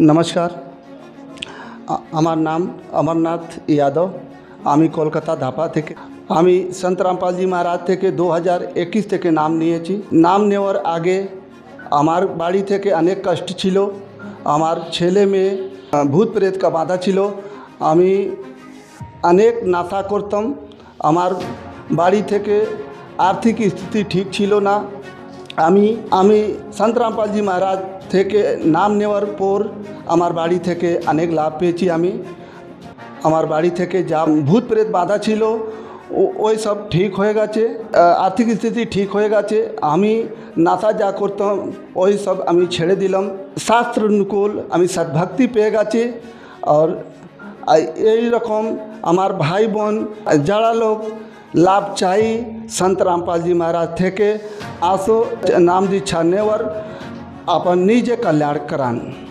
নমস্কার, আমার নাম অমরনাথ যাদব। আমি কলকাতা ধাপা থেকে। আমি সন্ত রামপালজি মহারাজ থেকে 2021 থেকে নাম নিয়েছি। নাম নেওয়ার আগে আমার বাড়ি থেকে অনেক কষ্ট ছিল। আমার ছেলে মেয়ে ভূত প্রেত का বাধা ছিল। আমি অনেক নেশা করতাম। আমার বাড়ি থেকে আর্থিক স্থিতি ঠিক ছিল না। আমি সন্ত রামপালজি মহারাজ থেকে নাম নেওয়ার পর আমার বাড়ি থেকে অনেক লাভ পেয়েছি। আমার বাড়ি থেকে যা ভূত প্রেত বাধা ছিল ওই সব ঠিক হয়ে গেছে। আর্থিক স্থিতি ঠিক হয়ে গেছে। আমি নেশা যা করতাম ওই সব আমি ছেড়ে দিলাম। শাস্ত্র অনুকূল আমি সদ্ভক্তি পেয়ে গেছি। আর এই রকম আমার ভাই বোন যারা লোক লাভ চাই संत रामपाल जी महाराज থেকে আসো, नाम दीक्षा नेवर अपन निजे कल्याण करान।